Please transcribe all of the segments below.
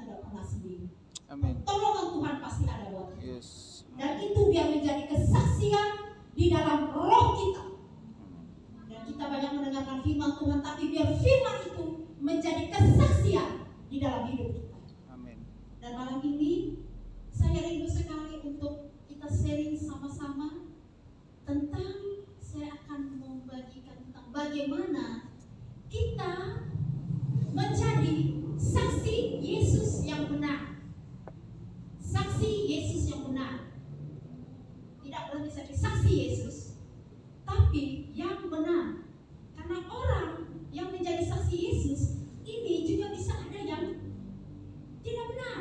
tidak pernah sendiri. Amin. Pertolongan Tuhan pasti ada buat kita. Yes. Dan itu biar menjadi kesaksian di dalam roh kita. Dan kita banyak mendengarkan firman Tuhan, tapi biar firman itu menjadi kesaksian di dalam hidup kita. Amin. Dan malam ini saya rindu sekali untuk kita sharing sama-sama tentang, saya akan membagikan tentang bagaimana kita menjadi saksi Yesus yang benar. Saksi Yesus yang benar. Tidak berarti saja saksi Yesus, tapi yang benar. Karena orang yang menjadi saksi Yesus ini juga bisa ada yang tidak benar.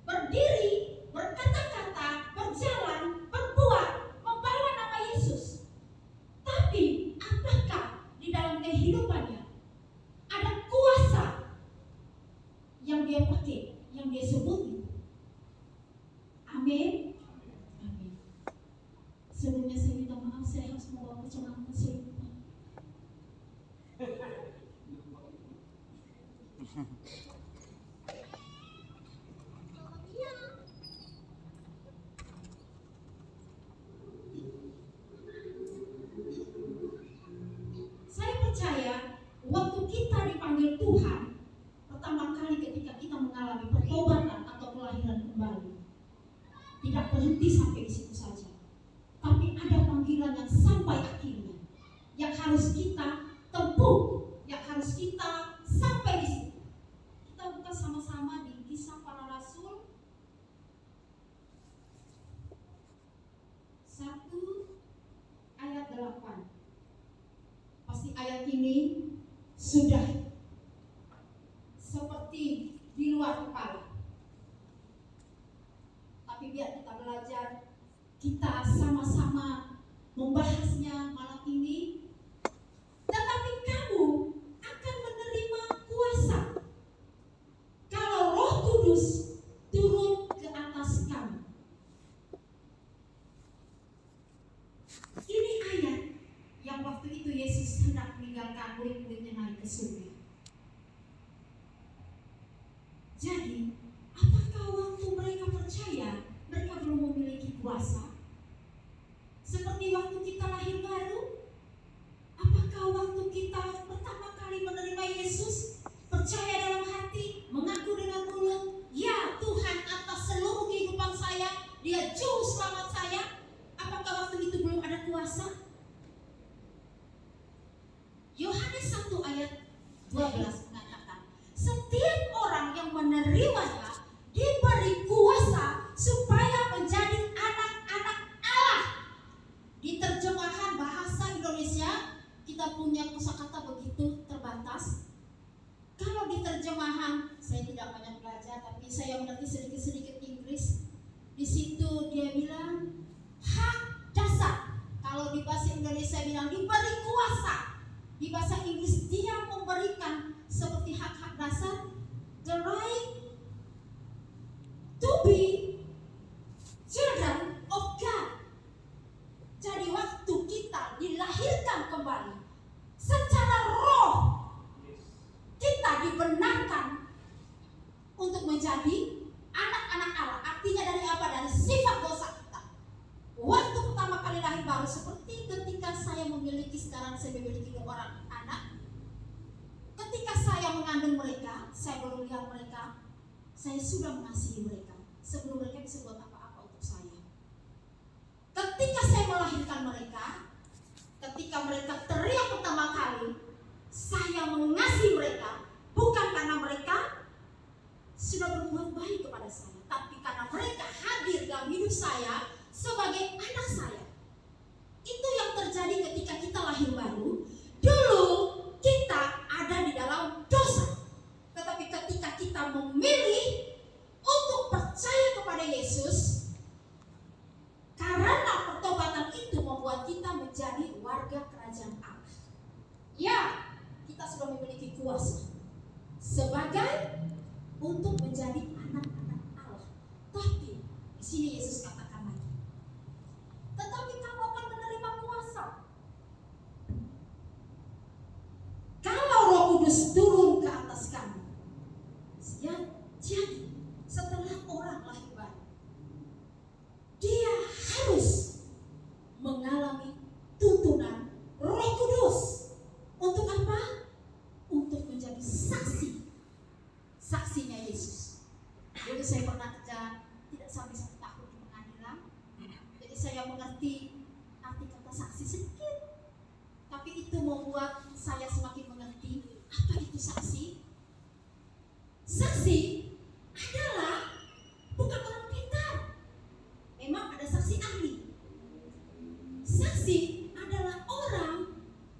Berdiri, berkata-kata, berjalan, berbuat, membawa nama Yesus. Tapi apakah di dalam kehidupannya ada kuasa yang dia pakai, yang dia sebut itu? Amin. Amin. Sebelumnya saya minta maaf, saya harus membawa kecemasan saya. Saya percaya waktu kita dipanggil Tuhan pertama kali ketika kita mengalami pertobatan atau kelahiran kembali, tidak berhenti sampai di situ saja, tapi ada panggilan yang sampai akhirnya, yang harus kita tempuh, yang harus kita sampai di situ. Kita buka sama-sama di Kisah Para Rasul 1 ayat 8. Pasti ayat ini sudah seperti di luar kepala. Tapi biar kita belajar, kita sama-sama membahasnya malam ini. Tetapi kamu akan menerima kuasa kalau Roh Kudus turun ke atas kamu. Ini ayat yang waktu itu Yesus hendak meninggalkan murid-muridnya naik ke surga. Jadi, apakah waktu mereka percaya, mereka belum memiliki kuasa? Seperti waktu kita lahir baru? Apakah waktu kita pertama kali menerima Yesus, percaya dalam hati, mengaku dengan mulut, ya Tuhan atas seluruh kehidupan saya, Dia juru selamat saya? Apakah waktu itu belum ada kuasa? Yohanes 1 ayat 12 mengatakan, setiap orang yang menerimanya diberi kuasa supaya menjadi anak-anak Allah. Di terjemahan bahasa Indonesia kita punya kosakata begitu terbatas. Kalau di terjemahan, saya tidak banyak belajar, tapi saya mengerti sedikit-sedikit Inggris. Di situ dia bilang hak dasar. Kalau di bahasa Indonesia bilang diberi kuasa. Di bahasa Inggris dia memberikan seperti hak-hak dasar, the right to be children of God. Jadi waktu kita dilahirkan kembali secara roh, kita dibenarkan untuk menjadi anak-anak Allah. Artinya dari apa? Dari sifat dosa kita. Waktu pertama kali lahir baru, seperti ketika saya memiliki, sekarang saya memiliki 2 orang anak. Ketika saya mengandung mereka, saya baru lihat mereka, saya sudah mengasihi mereka sebelum mereka bisa buat apa-apa untuk saya. Ketika saya melahirkan mereka, ketika mereka teriak pertama kali, saya mengasihi mereka bukan karena mereka sudah berbuat baik kepada saya, tapi karena mereka hadir dalam hidup saya sebagai anak saya. Itu yang terjadi ketika kita lahir baru. Dulu kita ada di dalam dosa, tetapi ketika kita memilih untuk percaya kepada Yesus, karena pertobatan itu membuat kita menjadi warga kerajaan Allah. Ya, kita sudah memiliki kuasa sebagai untuk menjadi anak-anak Allah. Tapi di sini Yesus katakan lagi, tetapi kamu akan menerima kuasa kalau Roh Kudus turun ke atas kamu. Ya, Jadi setelah orang lahir baru, dia harus mengalami tuntunan Roh Kudus. Untuk apa? Untuk menjadi saksinya Yesus. Dulu saya pernah kerja tidak sampai 1 tahun di pengadilan, jadi saya mengerti arti kata saksi sedikit. Tapi itu membuat saya semakin mengerti apa itu saksi. Saksi adalah bukan orang pintar. Memang ada saksi ahli. Saksi adalah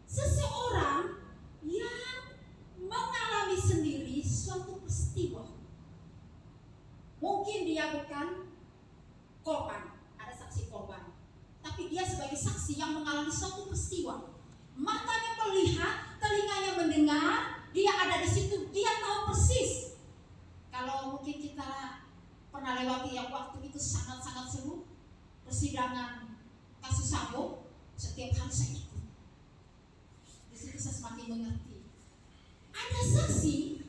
seseorang yang mengalami sendiri suatu peristiwa. Mungkin dia bukan korban, ada saksi korban, tapi dia sebagai saksi yang mengalami suatu peristiwa. Matanya melihat, telinganya mendengar, dia ada di situ, dia tahu persis. Kalau mungkin kita pernah lewati yang waktu itu sangat-sangat seru, persidangan kasus Sambo, setiap hari saya ikut. Di situ saya semakin mengerti. Ada saksi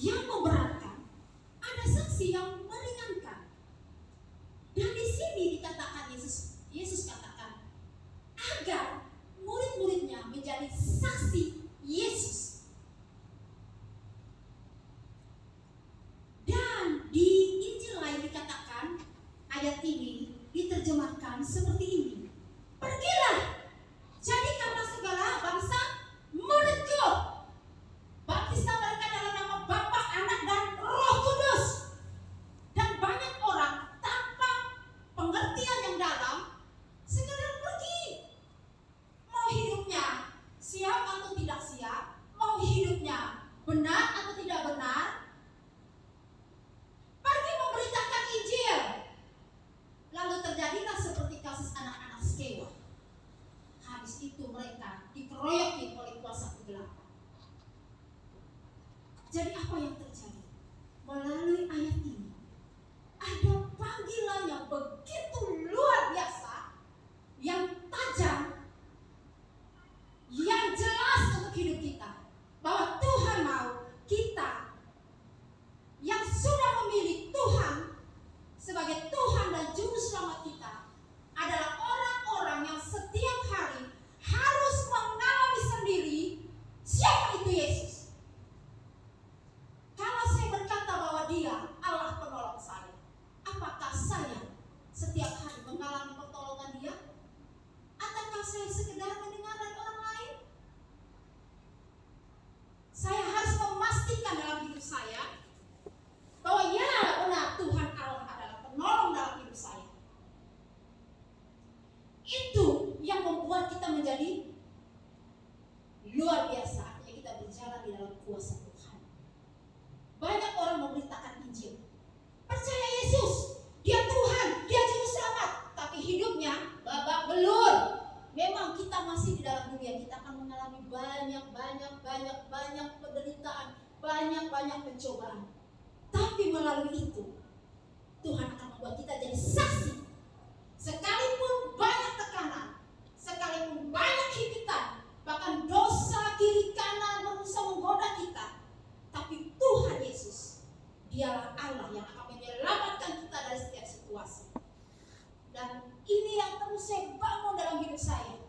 yang memberatkan, ada saksi yang meringankan. Dan di sini dikatakan Yesus katakan agar murid-muridnya menjadi saksi Yesus. Dan di Injil lain dikatakan ayat ini diterjemahkan seperti ini. Pergilah, jadikanlah segala bangsa muridku. Baptislah mereka dalam nama Bapa, Anak, dan Roh Kudus. Dan banyak orang tanpa pengertian yang dalam sekedar pergi. Mau hidupnya siap atau tidak siap, mau hidupnya benar atau tidak benar, pergi memberitakan Injil. Lalu terjadilah seperti kasus anak-anak Skewa. Habis itu mereka dikeroyokin oleh kuasa kegelapan. Jadi apa yang terjadi? Melalui ayat ini ada panggilan yang begitu luar biasa, yang tajam, yang jelas untuk hidup kita, bahwa Tuhan mau kita yang sudah memilih Tuhan sebagai Tuhan dan Juru Selamat kita adalah orang-orang yang setiap hari harus mengalami sendiri siapa itu Yesus. Kalau saya berkata bahwa Dia Allah penolong saya, apakah saya setiap hari mengalami pertolongan Dia? Ataukah saya sekedar mendengar dari orang lain? Saya harus memastikan dalam hidup saya bahwa ya benar Tuhan Allah adalah penolong dalam hidup saya. Itu yang membuat kita menjadi luar biasa. Artinya kita berjalan di dalam kuasa Tuhan. Banyak orang memberitakan Injil, percaya Yesus, Dia Tuhan, Dia Juru Selamat, tapi hidupnya babak belur. Memang kita masih di dalam dunia, kita akan mengalami banyak penderitaan, banyak pencobaan. Tapi melalui itu Tuhan akan membuat kita jadi saksi. Sekalipun banyak tekanan, sekalipun banyak himpitan, bahkan dosa kiri kanan berusaha menggoda kita, tapi Tuhan Yesus, Dialah Allah yang akan menyelamatkan kita dari setiap situasi. Dan ini yang terus saya bangun dalam hidup saya.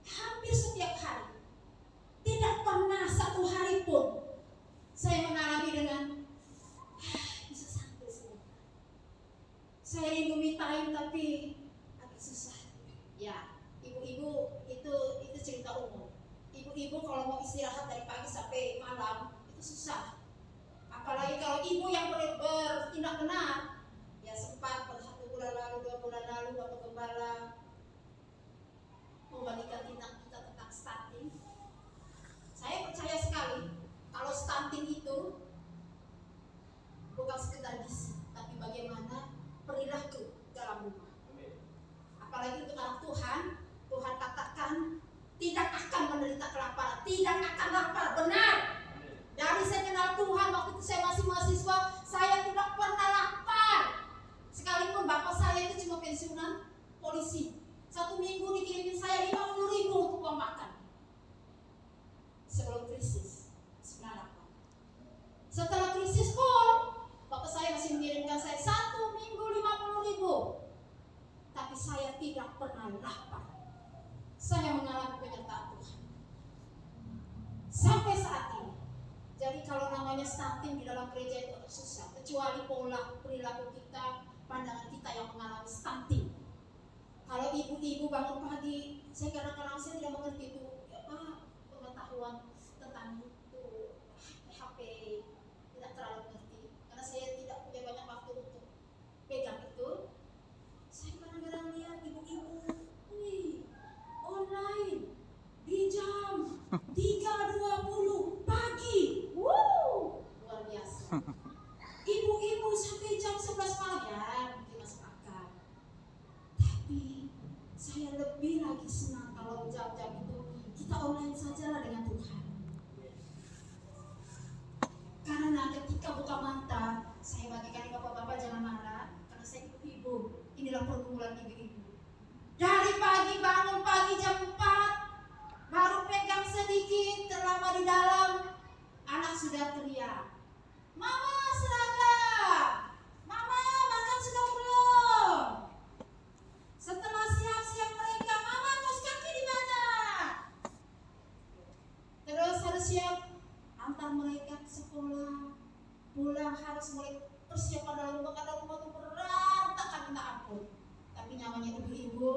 Hampir setiap hari, tidak pernah satu hari pun saya mengalami dengan bisa santai sebentar. Saya rindu me time tapi agak susah. Ya, ibu-ibu itu cerita umum. Ibu-ibu kalau mau istirahat dari pagi sampai malam itu susah. Apalagi kalau ibu yang bertindak benar. Ya sempat pada 1 bulan lalu, 2 bulan lalu Bapak Gembala membagikan tindak kita tentang stunting. Saya percaya sekali kalau stunting itu bukan sekedar gizi, tapi bagaimana perilaku dalam rumah. Apalagi untuk anak Tuhan, Tuhan katakan tidak akan menderita kelaparan, tidak akan lapar, benar. Dari saya kenal Tuhan, waktu itu saya masih mahasiswa, saya tidak pernah lapar. Sekalipun bapak saya itu cuma pensiunan polisi, 1 minggu dikirimin saya 50.000 untuk uang makan. Sebelum krisis 98. Setelah krisis pun stunting di dalam gereja itu agak susah, kecuali pola perilaku kita, pandangan kita yang mengalami stunting. Kalau ibu-ibu bangun pagi, saya kadang-kadang saya tidak mengerti itu pengetahuan tentang itu HP, tidak terlalu mengerti karena saya tidak punya banyak waktu untuk pegang itu. Saya kadang-kadang lihat ibu-ibu online di jam 3.20 pagi. Luar biasa. Ibu-ibu sampai jam 11 malam ya, mungkin masuk akal. Tapi saya lebih lagi senang kalau jam-jam itu kita online saja dengan Tuhan. Karena ketika buka mata, saya bagikan bapak-bapak jangan marah, karena saya ibu-ibu. Inilah pergumulan ibu-ibu. Dari pagi bangun pagi jam 4, baru pegang sedikit, terlama di dalam, anak sudah teriak, "Mama seragam, Mama makan sudah belum?" Setelah siap-siap mereka, "Mama kaos kaki di mana?" Terus harus siap antar mereka ke sekolah, pulang harus mulai persiapan dalam rumah, karena rumah itu berantakan minta ampun. Tapi namanya ibu-ibu,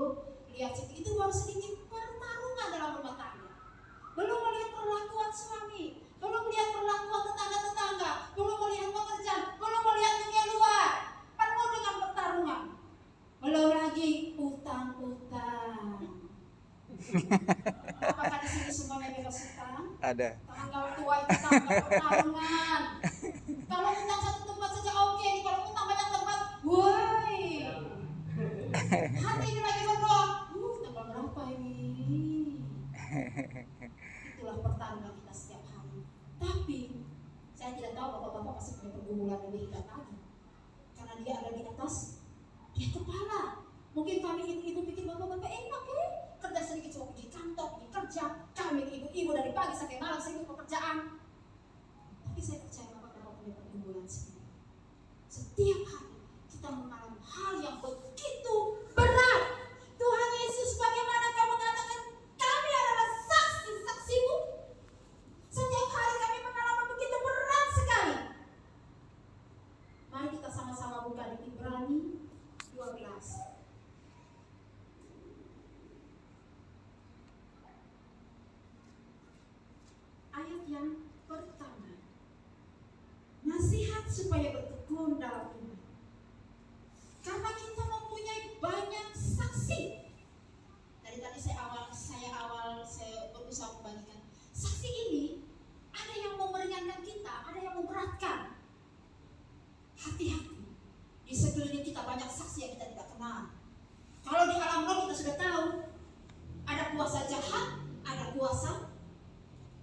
lihat itu baru sedikit pertarungan dalam rumah tangga. Belum melihat perlakuan suami, belum melihat perlakuan tetangga-tetangga, belum melihat pekerjaan, belum melihat dunia luar, penuh dengan pertarungan. Belum lagi utang-utang. Apakah di sini semuanya bebas utang? Ada. Kalau tua itu tambah pertarungan. Kalau utang satu tempat saja oke, kalau utang banyak tempat, woi. Hati ini lagi berdoa, tanggal berapa ini? Itulah pertarungan kita setiap hari. Tapi saya tidak tahu bapak-bapak pasti punya pergumulan lebih hebat lagi, karena dia ada di atas, dia kepala. Mungkin kami ibu-ibu pikir bapak-bapak enak ya, kerja sedikit cuma di kantor, di kerja. Kami ibu-ibu dari pagi sampai malam sibuk pekerjaan. Tapi saya percaya bapak-bapak punya pergumulan sendiri. Setiap hari kita mengalami hal yang begitu berat. Tuhan Yesus, bagaimana Kau mengatakan kami adalah saksi-saksimu? Setiap hari kami mengalami begitu berat sekali. Mari kita sama-sama buka di Ibrani 12. Ayat yang pertama. Nasihat supaya bertekun dalam iman. Karena kita mempunyai banyak saksi. Dari tadi saya berusaha membagikan. Saksi ini ada yang memeringankan kita, ada yang memberatkan. Hati-hati. Di sekeliling kita banyak saksi yang kita tidak kenal. Kalau di alam roh kita sudah tahu, ada kuasa jahat, ada kuasa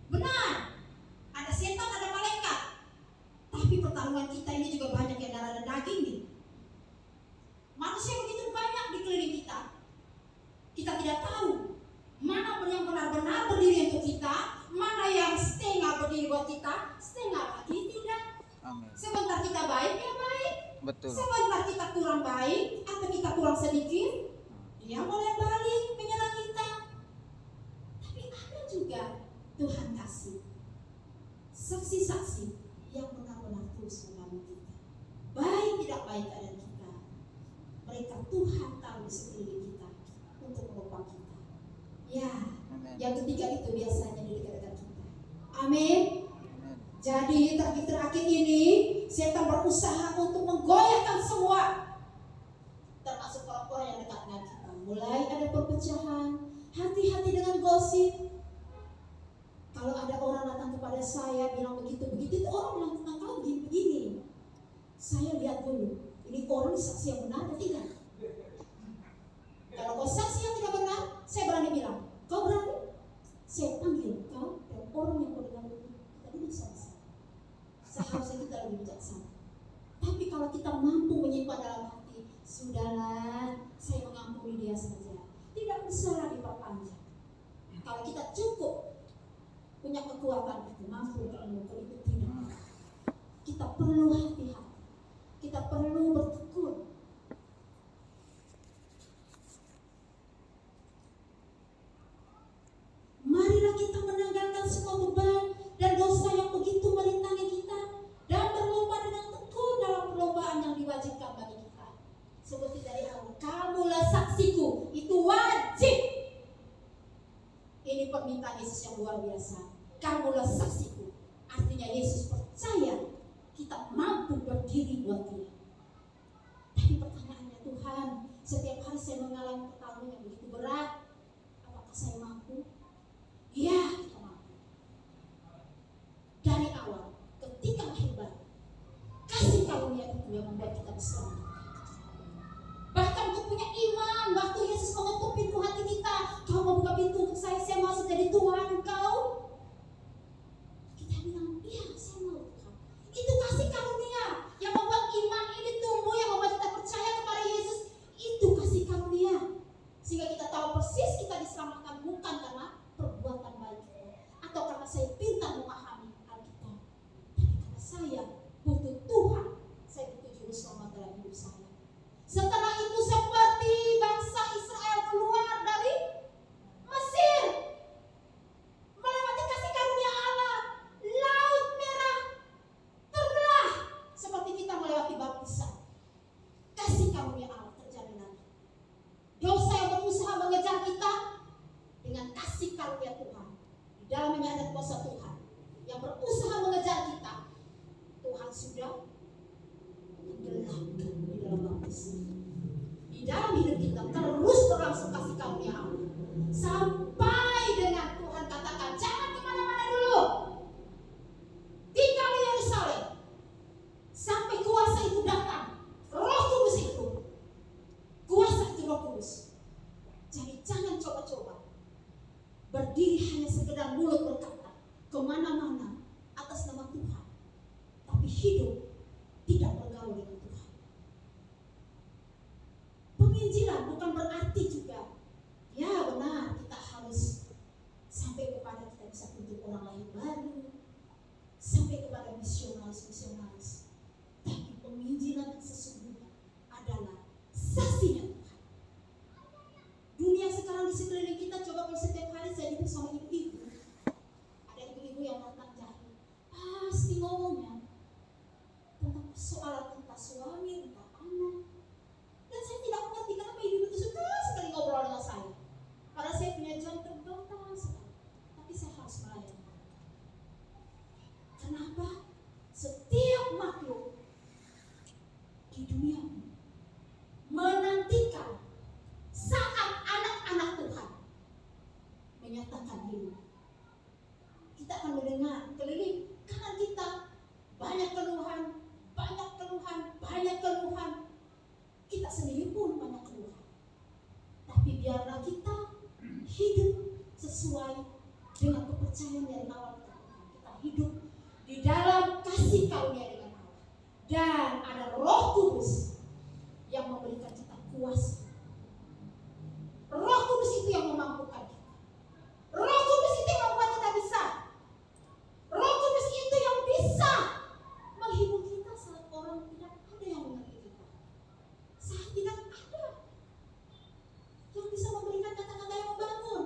benar, ada setan, ada malaikat. Tapi pertarungan kita ini juga banyak yang darah dan daging nih. Manusia begitu banyak di keliling kita. Kita tidak tahu mana yang benar-benar berdiri untuk kita, mana yang setengah berdiri buat kita, setengah lagi tidak. Amin. Sebentar kita baik, ya baik. Betul. Sebentar kita kurang baik atau kita kurang sedikit, dia boleh balik menyerang kita. Tapi ada juga Tuhan kasih saksi-saksi yang benar-benar terus menolong kita. Baik tidak baik keadaan kita, mereka Tuhan tahu di sekeliling kita untuk menopang kita. Ya, Amen. yang ketiga itu biasanya di dekat-dekat kita. Amin. Amen. Jadi terakhir ini setan berusaha untuk menggoyahkan semua, termasuk orang-orang yang dekat dengan kita. Mulai ada perpecahan, hati-hati dengan gosip. Kalau ada orang datang kepada saya bilang begitu-begitu, itu orang bilang tentang kau begini-begini. Saya lihat dulu, ini orang saksi yang benar atau tidak. Kalau kau saksi yang tidak benar, saya berani bilang, kau berani? Saya panggil kau dan orang yang kau dengar itu, kita duduk sama-sama. Seharusnya kita lebih bijaksana. Tapi kalau kita mampu menyimpan dalam hati, sudahlah, saya mengampuni dia saja. Tidak usah diperpanjang. Kalau kita cukup punya kekuatan itu, mampu untuk mengukur itu tidak. Kita perlu hati-hati. Kita perlu bertekun. Marilah kita menanggalkan semua beban dan dosa yang begitu merintangi kita, dan saksiku. Itu wajib. Ini permintaan Yesus yang luar biasa. Kamulah saksiku. Artinya Yesus percaya kita mampu berdiri buat Dia. Tapi pertanyaannya, Tuhan, setiap hari saya mengalami pertarungan yang begitu berat. Apakah saya mampu? Ya, kita mampu. Dari awal, ketika lahir baru, kasih karunia itu yang membuat kita berselamat. Bahkan untuk punya iman, waktu Yesus mengetuk pintu hati kita, kau mau buka pintu untuk saya mau jadi Tuhan engkau. Kita bilang, iya saya mau Tuhan. Itu kasih karunia yang membuat iman ini tumbuh, yang membuat kita percaya kepada Yesus. Itu kasih karunia. Sehingga kita tahu persis kita diselamatkan bukan karena perbuatan baik kita, atau karena saya pintar memahami Alkitab, tapi karena saya butuh Tuhan, saya butuh juru selamat dalam hidup saya. Setelah itu seperti bangsa Israel keluar dari Mesir, melewati kasih karunia Allah, Laut Merah terbelah seperti kita melewati baptisan. Kasih karunia Allah terjadi lagi. Dosa yang berusaha mengejar kita, dengan kasih karunia Tuhan, di dalamnya ada kuasa Tuhan yang berusaha mengejar kita, Tuhan sudah tenggelamkan di dalam baptisan. Di dalam hidup kita terus berlangsung kasih karunia Allah sampai dengan Tuhan katakan jangan kemana-mana dulu, tinggal di Yerusalem sampai kuasa itu datang, Roh Kudus itu, kuasa itu Roh Kudus. Jadi jangan coba-coba berdiri hanya sekedar mulut berkata kemana-mana atas nama Tuhan, tapi hidup tidak bergaul dengan Tuhan. Penginjilan bukan berarti juga, ya benar kita harus sampai kepada kita bisa tunjuk orang lain baru, sampai kepada misionaris. Tapi penginjilan yang sesungguhnya adalah saksinya Tuhan. Dunia sekarang di sekeliling kita, coba kalau setiap hari saya hidup sama ibu-ibu, ada ibu-ibu yang datang jahit, pasti ngomongnya tentang persoalan entah suami, entah anak. Dan saya tidak mengerti kenapa ibu itu suka sekali ngobrol dengan saya. Karena saya punya jam terbatas sekali, tapi saya harus melayani. Kenapa? Setiap makhluk di dunia menantikan saat anak-anak Tuhan menyatakan diri. Kita akan mendengar keliling kanan kita banyak keluhan. Kita sendiri pun banyak keluhan. Tapi biarlah kita hidup sesuai dengan kepercayaan dari awal kita hidup di dalam kasih karunia dengan Allah. Dan ada Roh Kudus yang memberikan kita kuasa. Roh Kudus itu yang memampukan kita. Roh Kudus itu yang membuat kita bisa. Roh Kudus itu yang bisa menghibur kita saat orang tidak ada yang mengerti kita. Saat tidak ada yang bisa memberikan kata-kata yang membangun.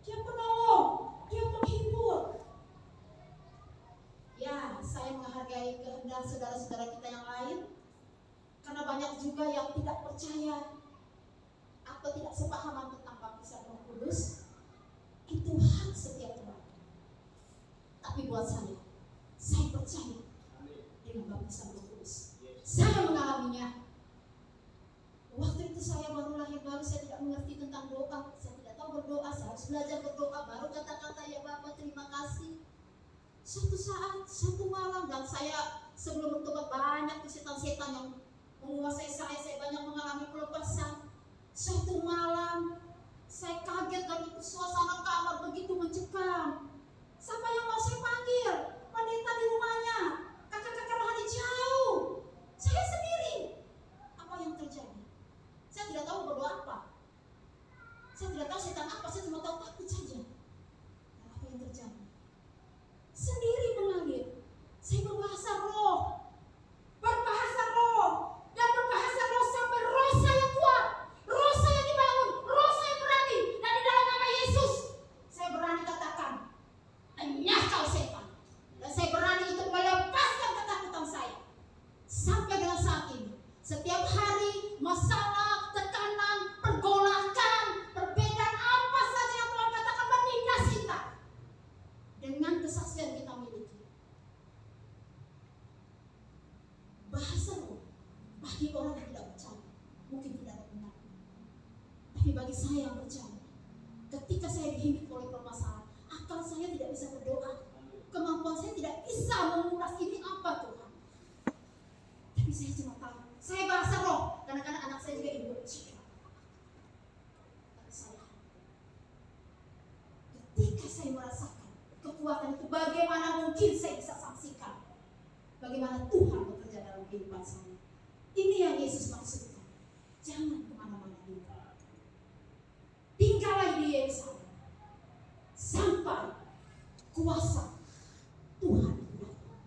Dia penolong, dia penghibur. Ya, saya menghargai kehendak saudara-saudara kita yang lain, karena banyak juga yang tidak percaya atau tidak sepahaman tentang baptisan Roh Kudus. Itu hak setiap orang. Tapi buat saya percaya dengan baptisan Roh Kudus. Saya mengalaminya. Waktu itu saya baru lahir baru, saya tidak mengerti tentang doa. Saya tidak tahu berdoa, saya harus belajar berdoa. Baru kata-kata ya Bapa terima kasih. Suatu saat, satu malam, dan saya sebelum bertobat banyak setan-setan yang menguasai saya banyak mengalami pelepasan. Suatu malam saya kaget dan itu suasana kamar begitu mencekam. Siapa yang mau saya panggil? Pendeta di rumahnya, kakak-kakak rohani jauh. Saya sendiri. Apa yang terjadi? Saya tidak tahu berdoa apa. Saya tidak tahu setan apa. Saya cuma tahu takut saja. Dan apa yang terjadi? Sendiri mengalir. Saya berbahasa roh. Dan berbahasa roh sampai roh saya kuat. Roh saya dibangun. Roh saya berani. Dan di dalam nama Yesus, saya berani katakan, enyah kau setan. Dan saya berani untuk melepaskan ketakutan saya. Sampai dengan saat ini, setiap hari masalah, tekanan, bagi saya yang percaya, ketika saya dihimpit oleh permasalahan, akal saya tidak bisa berdoa, kemampuan saya tidak bisa menguras ini apa Tuhan. Tapi saya cuma tahu, saya bahasa roh, kadang-kadang anak saya juga ibu. Tapi saya, ketika saya merasakan kekuatan itu, bagaimana mungkin saya bisa saksikan bagaimana Tuhan bekerja dalam kehidupan saya. Ini yang Yesus maksudkan. Jangan kemana-mana dulu. Tinggallah di Yerusalem sampai kuasa Tuhan datang.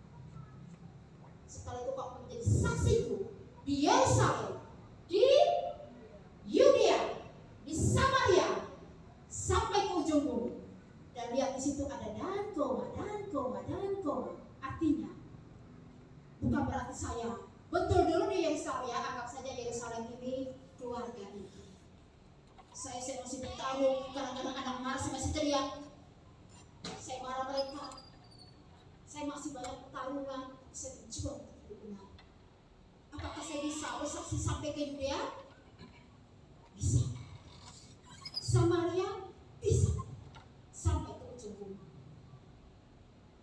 Setelah itu kau menjadi saksiku di Yerusalem, di Yudea, di Samaria, sampai ke ujung bumi. Dan lihat di situ ada dan koma. Artinya bukan berarti saya betul dulu di Yerusalem, ya anggap saja Yerusalem ini keluarga ini. Saya masih bertarung, kadang-kadang anak masih teriak. Saya marah mereka. Saya masih banyak pertarungan. Saya berjuang untuk hidup benar. Apakah saya bisa bersaksi sampai ke Yudea? Bisa. Samaria? Bisa. Sampai ke ujung bumi.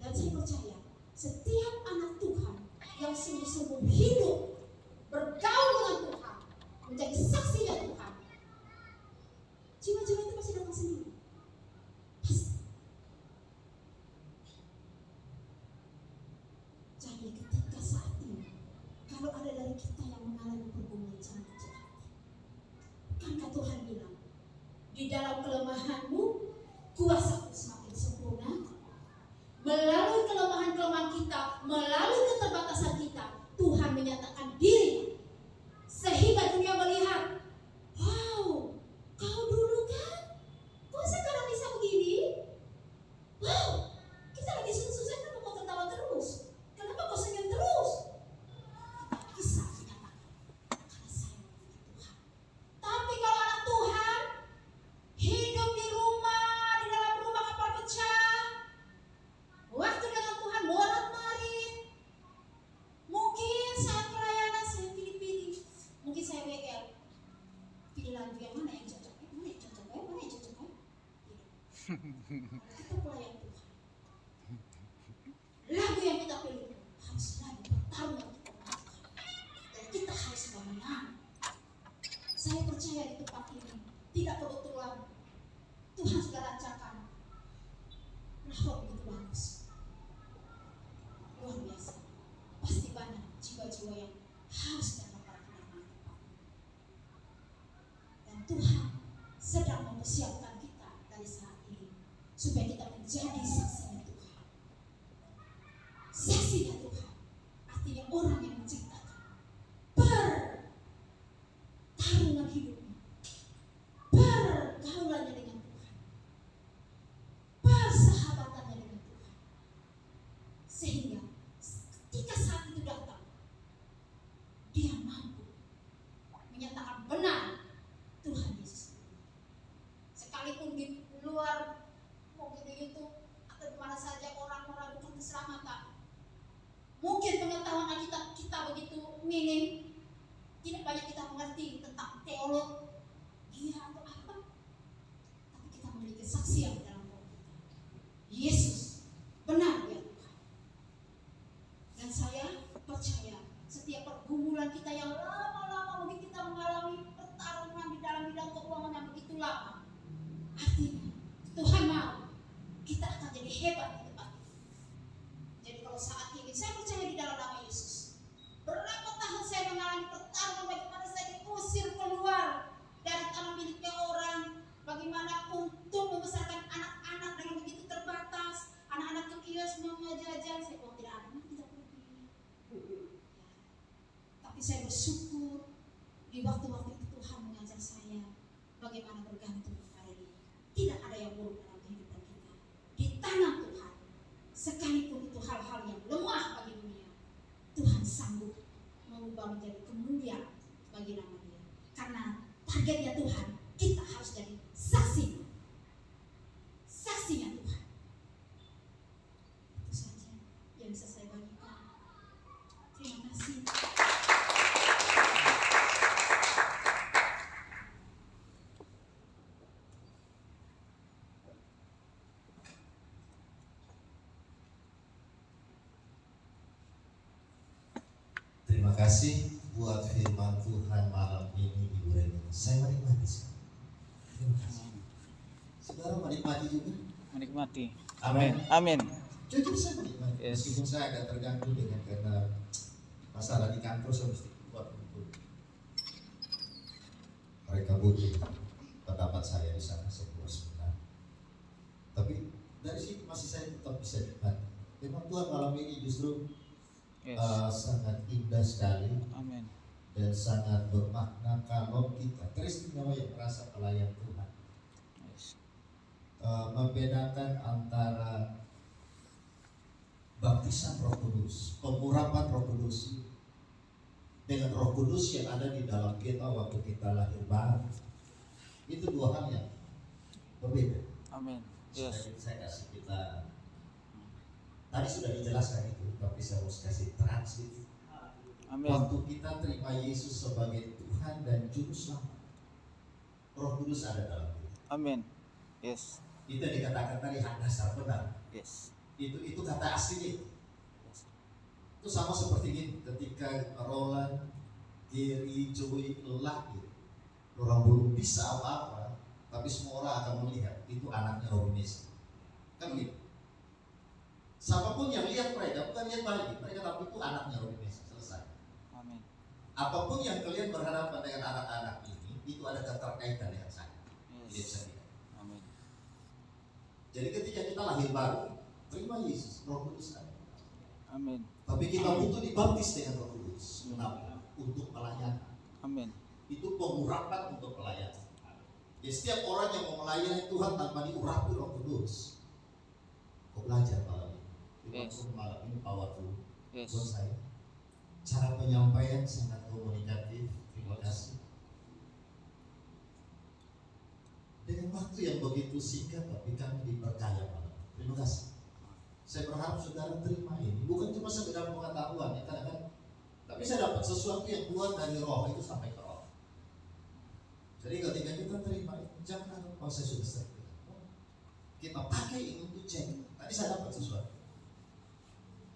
Dan saya percaya setiap anak Tuhan yang sungguh-sungguh hidup bergaul dengan Tuhan, menjadi saksinya Tuhan, jiwa-jiwa itu pasti datang sendiri. Pasti. Jadi ketika saat ini, kalau ada dari kita yang mengalami pergumulan, jangan kecil hati. Bukankah Tuhan bilang, di dalam kelemahanmu kuasaku semakin sempurna. Melalui kelemahan-kelemahan kita, melalui keterbatasan kita, Tuhan menyatakan diri, sehingga dunia melihat, wow, kau dulu kan, kok sekarang bisa begini? Wow, kita lagi susah-susah, kenapa kau tertawa terus? Kenapa kau senyum terus? Kita bisa menyatakan, karena saya memiliki Tuhan. Tapi kalau anak Tuhan hidup di dalam rumah kapal pecah, waktu dengan Tuhan bolak-balik, mungkin saat pelayanan saya pilih-pilih, mungkin saya WL, pilih lagu yang mana yang cocok, mana yang cocok, kita pelayan Tuhan. Lagu yang kita pilih harus lagu pertarungan kita dengan Tuhan, dan kita harus menang. Saya percaya di tempat ini tidak kebetulan Tuhan sudah rancangkan. Rahmat begitu bagus, luar biasa. Pasti banyak jiwa-jiwa yang harus datang pada kedatangan Tuhan. Dan Tuhan sedang mempersiapkan kita dari saat ini supaya kita menjadi saksinya Tuhan. Saksinya Tuhan artinya orang yang menciptakan pertarungan hidupnya, pergaulannya dengan Tuhan, persahabatannya dengan Tuhan, sehingga ketika saat itu datang, dia mampu menyatakan benar Tuhan Yesus. Sekalipun di luar, mungkin di YouTube atau di mana saja orang meragukan keselamatan, mungkin pengetahuan kita begitu minim, tidak banyak kita mengerti tentang teologi atau apa, tapi kita memiliki saksi yang dalam roh kita. Yesus benar ya Tuhan. Dan saya percaya setiap pergumulan kita yang lama-lama, mungkin kita mengalami pertarungan di dalam bidang keuangan yang begitu lama, artinya Tuhan mau kita akan jadi hebat di tempat itu. Jadi kalau saat ini saya percaya di dalam nama Yesus, berapa tahun saya mengalami pertarungan, bagaimana saya diusir keluar dari tanah miliknya orang, bagaimana untuk membesarkan anak-anak dengan begitu terbatas, anak-anak ke kios mau jajan, saya kok tidak ada, tidak pergi. Tapi saya bersyukur di waktu-waktu itu Tuhan mengajar saya bagaimana bergantung kepada Dia. Tidak ada yang buruk dalam kehidupan kita. Di tangan Tuhan, sekalipun itu hal-hal yang lemah bagi dunia, Tuhan sanggup mengubah menjadi kemuliaan bagi nama Dia. Karena targetnya Tuhan, kita harus jadi saksinya Tuhan. Itu saja yang bisa saya bagikan. Terima kasih. Terima kasih buat firman Tuhan malam ini, Ibu Reni. Saya menikmati sekali. Terima kasih. Saudara menikmati juga? Menikmati. Amin. Amin. Jujur saya menikmati. Yes. Meskipun saya agak terganggu dengan karena masalah di kantor, saya mesti keluar untuk mereka butuh pendapat saya di sana, saya keluar sebentar. Tapi dari situ masih saya tetap bisa nikmati. Firman Tuhan malam ini justru sangat indah sekali. Amin. Dan sangat bermakna kalau kita teristimewa yang merasa pelayan Tuhan. Yes. Membedakan antara baptisan Roh Kudus, pengurapan Roh Kudus dengan Roh Kudus yang ada di dalam kita waktu kita lahir baru. Itu dua hal yang berbeda. Amin. Yes. Saya kasih kita tadi sudah dijelaskan itu, tapi saya harus kasih transit. Amin. Waktu kita terima Yesus sebagai Tuhan dan Juru Selamat, Roh Kudus ada dalam kita. Amin. Yes. Itu yang dikatakan tadi hak dasar benar. Yes. Itu kata aslinya. Yes. Itu sama seperti ini ketika Roland, Gary, Joey lahir. Orang belum bisa apa-apa, tapi semua orang akan melihat itu anaknya Robin Messi. Kan begitu. Siapapun yang lihat mereka bukan lihat bayi, mereka tahu itu anaknya Robin Messi. Selesai. Amin. Apapun yang kalian berhadapan dengan anak-anak ini, itu ada keterkaitan dengan saya. Yes. Amin. Jadi ketika kita lahir baru, terima Yesus, Roh Kudus ada. Amin. Tapi kita butuh dibaptis dengan Roh Kudus. Kenapa? Untuk pelayanan. Amin. Itu pengurapan untuk pelayanan. Ya, setiap orang yang mau melayani Tuhan tanpa diurapi Roh Kudus, kau belajar malam ini. Yes. Malam ini powerful Yes. buat saya. Cara penyampaian sangat komunikatif. Terima kasih. Dengan waktu yang begitu singkat, tapi kami diperkaya malam. Terima kasih. Saya berharap saudara terima ini. Bukan cuma sekedar pengetahuan ya kadang-kadang, tapi saya dapat sesuatu yang keluar dari Roh itu sampai ke Roh. Jadi ketika kita terima itu, jangan lupa saya sudah sering kita pakai ini untuk cek. Tadi saya dapat sesuatu.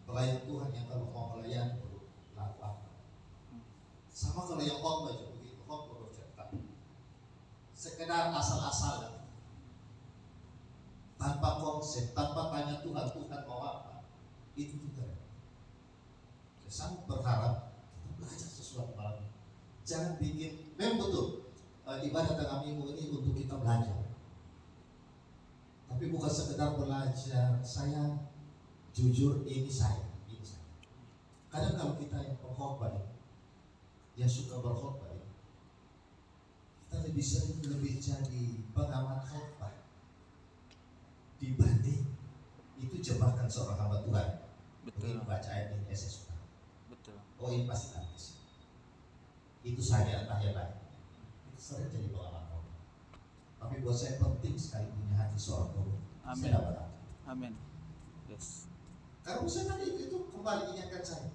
Pelayan Tuhan yang kalau mau melayani perlu lakukan. Sama kalau yang khotbah juga begitu, khotbah bercerita. Sekedar asal-asalan, tanpa konsep, tanpa tanya Tuhan, Tuhan mau apa? Itu juga. Saya sangat berharap kita belajar sesuatu malam ini. Jangan bikin, memang betul ibadah tengah minggu ini untuk kita belajar. Tapi bukan sekedar belajar. Saya jujur ini saya. Kadang kalau kita yang berkhotbah, yang suka berkhotbah, kita lebih sering lebih jadi pengamat khotbah dibanding itu jebakan seorang hamba Tuhan. Betul. Baca ayat ini SS. Betul. Oh ini pasti nanti. Itu saya entah yang lain. Itu sering jadi pengamat khotbah. Tapi buat saya penting sekali punya hati seorang guru. Amin. Saya dapat hati. Amin. Yes. Karena saya tadi itu kembali ingatkan saya.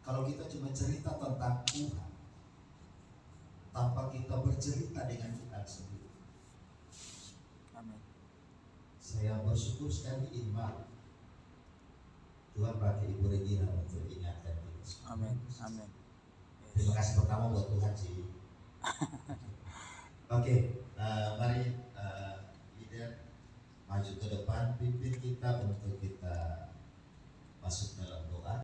Kalau kita cuma cerita tentang Tuhan tanpa kita bercerita dengan Tuhan sendiri. Amin. Saya bersyukur sekali ini malam Tuhan pakai Ibu Regina untuk ingatkan kita. Amin. Amin. Yes. Terima kasih pertama buat Tuhan sih. Oke, mari leader maju ke depan, pimpin kita untuk kita masuk dalam doa.